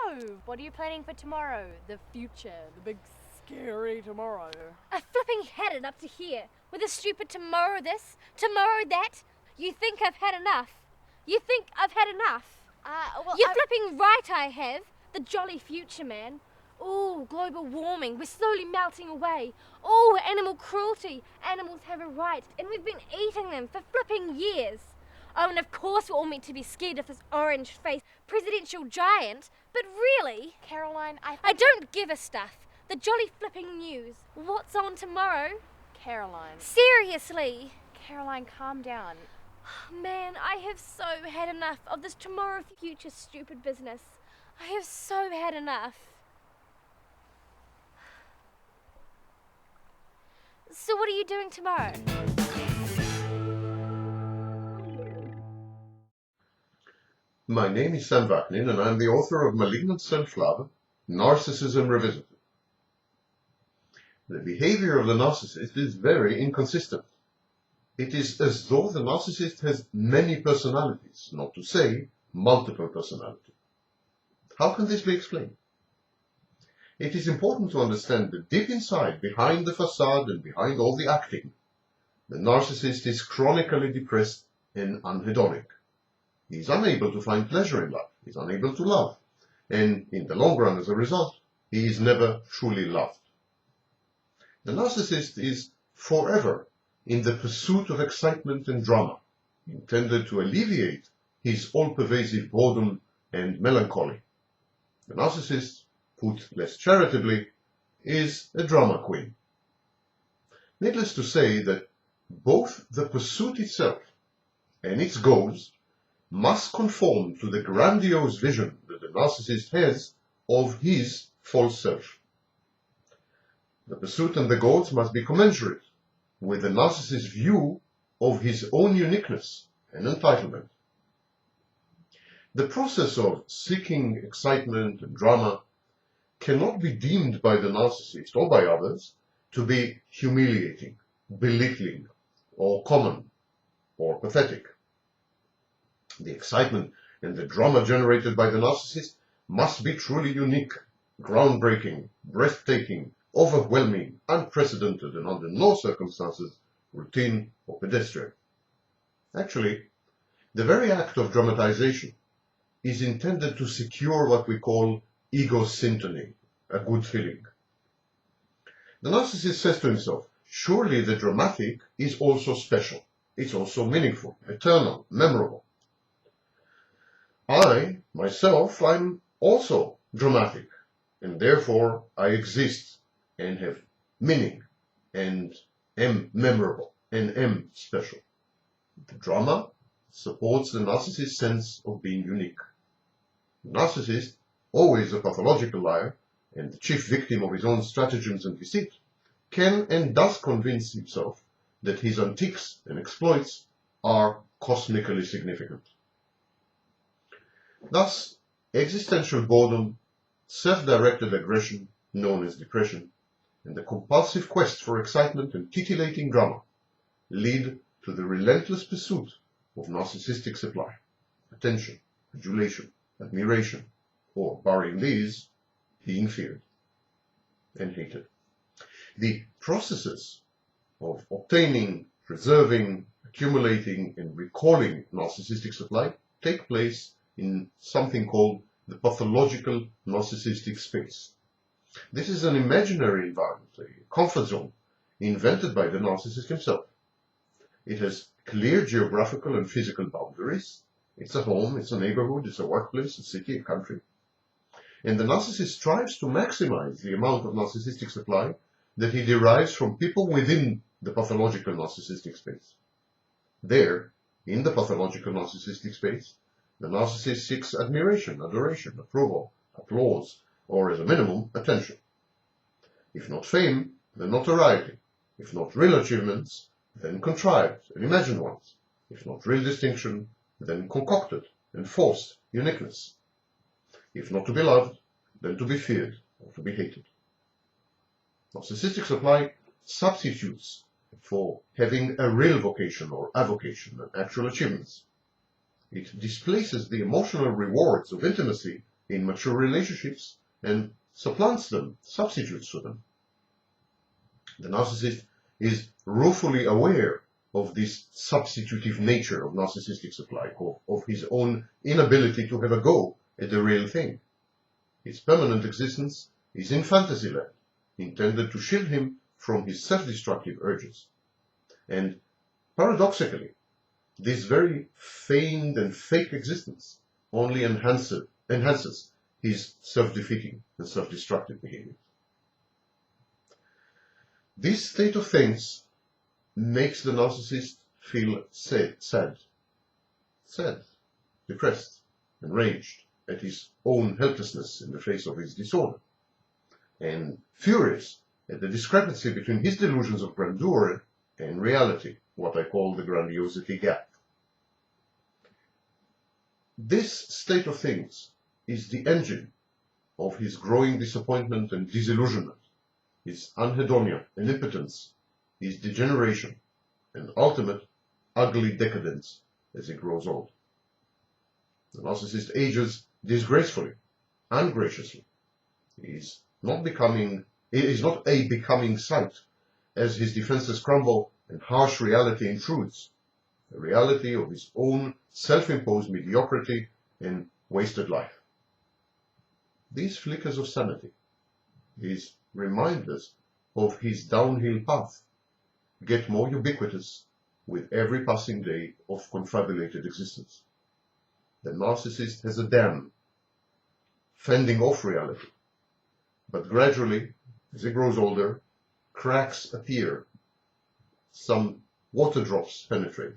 So, what are you planning for tomorrow? The future, the big scary tomorrow. I flipping had it up to here with a stupid tomorrow this, tomorrow that. You think I've had enough? You think I've had enough? You're flipping right I have. The jolly future, man. Ooh, global warming, we're slowly melting away. Ooh, animal cruelty, animals have a right, and we've been eating them for flipping years. Oh, and of course we're all meant to be scared of this orange-faced presidential giant, but really? Caroline, I don't give a stuff. The jolly flipping news. What's on tomorrow? Caroline. Seriously? Caroline, calm down. Man, I have so had enough of this tomorrow future stupid business. I have so had enough. So what are you doing tomorrow? My name is Sam Vaknin, and I'm the author of Malignant Self-Love, Narcissism Revisited. The behavior of the narcissist is very inconsistent. It is as though the narcissist has many personalities, not to say multiple personalities. How can this be explained? It is important to understand that deep inside, behind the facade and behind all the acting, the narcissist is chronically depressed and unhedonic. He is unable to find pleasure in life, he is unable to love, and in the long run, as a result, he is never truly loved. The narcissist is forever in the pursuit of excitement and drama, intended to alleviate his all-pervasive boredom and melancholy. The narcissist, put less charitably, is a drama queen. Needless to say that both the pursuit itself and its goals must conform to the grandiose vision that the narcissist has of his false self. The pursuit and the goals must be commensurate with the narcissist's view of his own uniqueness and entitlement. The process of seeking excitement and drama cannot be deemed by the narcissist or by others to be humiliating, belittling, or common, or pathetic. The excitement and the drama generated by the narcissist must be truly unique, groundbreaking, breathtaking, overwhelming, unprecedented, and under no circumstances routine or pedestrian. Actually, the very act of dramatization is intended to secure what we call ego syntony, a good feeling. The narcissist says to himself, surely the dramatic is also special, it's also meaningful, eternal, memorable. I, myself, I'm also dramatic, and therefore I exist and have meaning, and am memorable, and am special. The drama supports the narcissist's sense of being unique. The narcissist, always a pathological liar, and the chief victim of his own stratagems and deceit, can and does convince himself that his antics and exploits are cosmically significant. Thus, existential boredom, self-directed aggression, known as depression, and the compulsive quest for excitement and titillating drama lead to the relentless pursuit of narcissistic supply, attention, adulation, admiration, or, barring these, being feared and hated. The processes of obtaining, preserving, accumulating, and recalling narcissistic supply take place in something called the pathological narcissistic space. This is an imaginary environment, a comfort zone, invented by the narcissist himself. It has clear geographical and physical boundaries. It's a home, it's a neighborhood, it's a workplace, a city, a country. And the narcissist strives to maximize the amount of narcissistic supply that he derives from people within the pathological narcissistic space. There, in the pathological narcissistic space, the narcissist seeks admiration, adoration, approval, applause, or as a minimum, attention. If not fame, then notoriety. If not real achievements, then contrived and imagined ones. If not real distinction, then concocted and forced uniqueness. If not to be loved, then to be feared or to be hated. Narcissistic supply substitutes for having a real vocation or avocation and actual achievements. It displaces the emotional rewards of intimacy in mature relationships and supplants them, substitutes for them. The narcissist is ruefully aware of this substitutive nature of narcissistic supply, of his own inability to have a go at the real thing. His permanent existence is in fantasy land, intended to shield him from his self-destructive urges. And paradoxically, this very feigned and fake existence only enhances his self-defeating and self-destructive behavior. This state of things makes the narcissist feel sad, depressed, enraged at his own helplessness in the face of his disorder, and furious at the discrepancy between his delusions of grandeur and reality, what I call the grandiosity gap. This state of things is the engine of his growing disappointment and disillusionment, his anhedonia and impotence, his degeneration, and ultimate ugly decadence as he grows old. The narcissist ages disgracefully, ungraciously. He is not a becoming sight as his defenses crumble and harsh reality intrudes, the reality of his own self-imposed mediocrity and wasted life. These flickers of sanity, these reminders of his downhill path, get more ubiquitous with every passing day of confabulated existence. The narcissist has a dam fending off reality, but gradually, as he grows older, cracks appear, some water drops penetrate,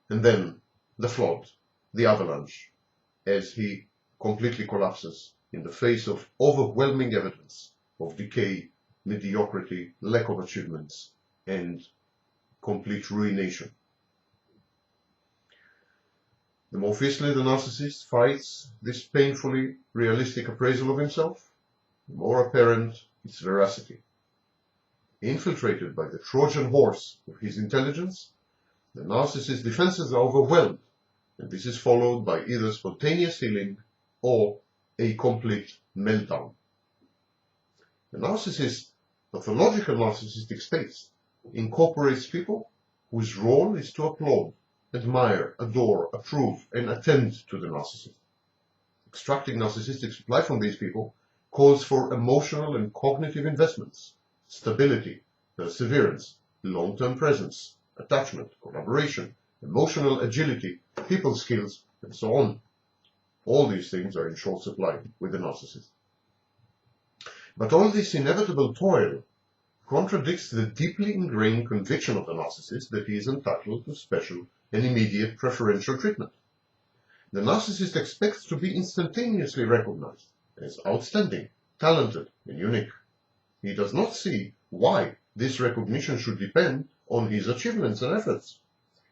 and then the flood, the avalanche, as he completely collapses in the face of overwhelming evidence of decay, mediocrity, lack of achievements, and complete ruination. The more fiercely the narcissist fights this painfully realistic appraisal of himself, the more apparent its veracity. Infiltrated by the Trojan horse of his intelligence, the narcissist's defenses are overwhelmed, and this is followed by either spontaneous healing or a complete meltdown. The narcissist's pathological narcissistic space incorporates people whose role is to applaud, admire, adore, approve, and attend to the narcissist. Extracting narcissistic supply from these people calls for emotional and cognitive investments, stability, perseverance, long-term presence, attachment, collaboration, emotional agility, people skills, and so on. All these things are in short supply with the narcissist. But all this inevitable toil contradicts the deeply ingrained conviction of the narcissist that he is entitled to special and immediate preferential treatment. The narcissist expects to be instantaneously recognized as outstanding, talented, and unique. He does not see why this recognition should depend on his achievements and efforts.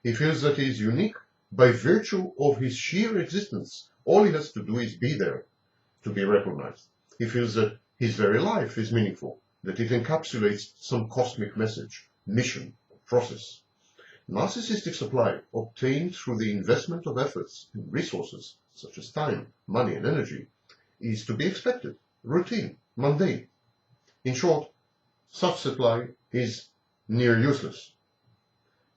He feels that he is unique by virtue of his sheer existence. All he has to do is be there to be recognized. He feels that his very life is meaningful, that it encapsulates some cosmic message, mission, process. Narcissistic supply obtained through the investment of efforts and resources, such as time, money, and energy, is to be expected, routine, mundane. In short, such supply is near useless.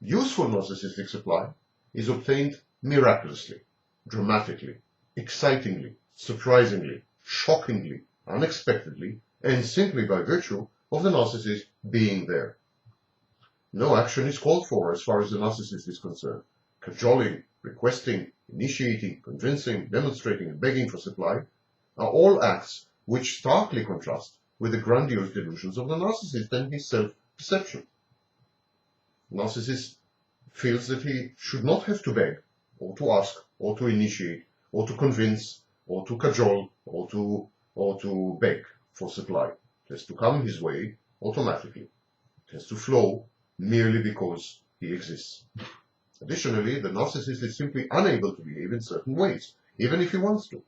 Useful narcissistic supply is obtained miraculously, dramatically, excitingly, surprisingly, shockingly, unexpectedly, and simply by virtue of the narcissist being there. No action is called for as far as the narcissist is concerned. Cajoling, requesting, initiating, convincing, demonstrating, and begging for supply are all acts which starkly contrast with the grandiose delusions of the narcissist and his self-perception. The narcissist feels that he should not have to beg, or to ask, or to initiate, or to convince, or to cajole, or to beg for supply. It has to come his way automatically. It has to flow merely because he exists. Additionally, the narcissist is simply unable to behave in certain ways, even if he wants to.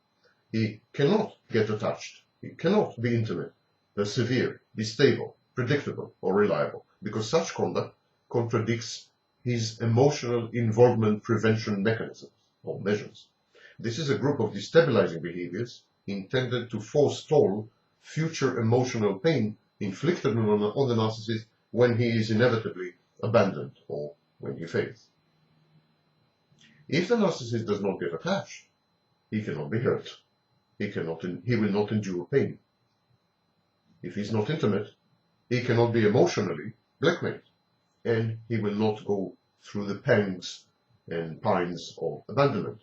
He cannot get attached. He cannot be intimate, persevere, be stable, predictable, or reliable, because such conduct contradicts his emotional involvement prevention mechanisms or measures. This is a group of destabilizing behaviors intended to forestall future emotional pain inflicted on the narcissist when he is inevitably abandoned or when he fails. If the narcissist does not get attached, he cannot be hurt. He will not endure pain. If he is not intimate, he cannot be emotionally blackmailed, and he will not go through the pangs and pines of abandonment.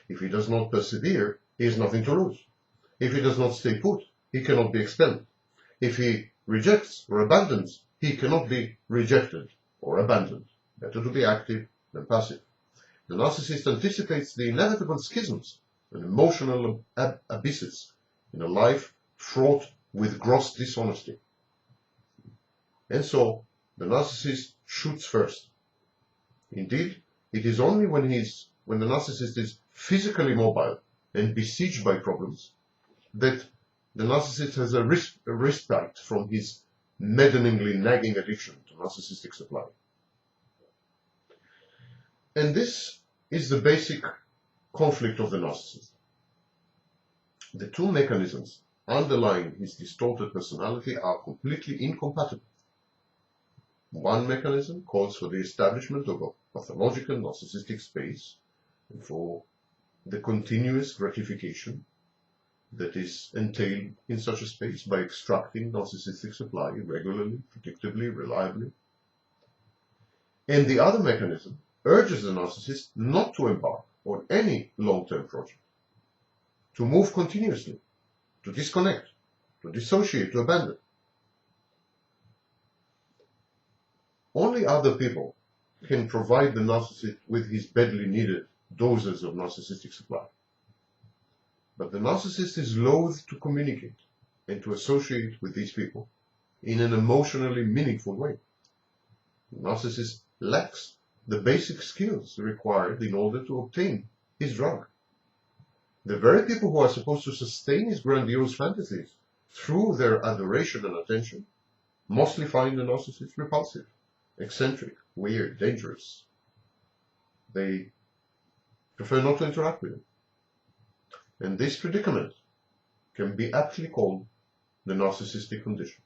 If he does not persevere, he has nothing to lose. If he does not stay put, he cannot be expelled. If he rejects or abandons, he cannot be rejected or abandoned. Better to be active than passive. The narcissist anticipates the inevitable schisms and emotional abysses in a life fraught with gross dishonesty. And so, the narcissist shoots first. Indeed, it is only when the narcissist is physically mobile and besieged by problems that the narcissist has a respite from his maddeningly nagging addiction to narcissistic supply. And this is the basic conflict of the narcissist. The two mechanisms underlying his distorted personality are completely incompatible. One mechanism calls for the establishment of a pathological narcissistic space and for the continuous gratification that is entailed in such a space by extracting narcissistic supply regularly, predictably, reliably. And the other mechanism urges the narcissist not to embark on any long-term project, to move continuously, to disconnect, to dissociate, to abandon. Only other people can provide the narcissist with his badly needed doses of narcissistic supply. But the narcissist is loath to communicate and to associate with these people in an emotionally meaningful way. The narcissist lacks the basic skills required in order to obtain his drug. The very people who are supposed to sustain his grandiose fantasies through their adoration and attention mostly find the narcissist repulsive, eccentric, weird, dangerous. They prefer not to interact with him. And this predicament can be aptly called the narcissistic condition.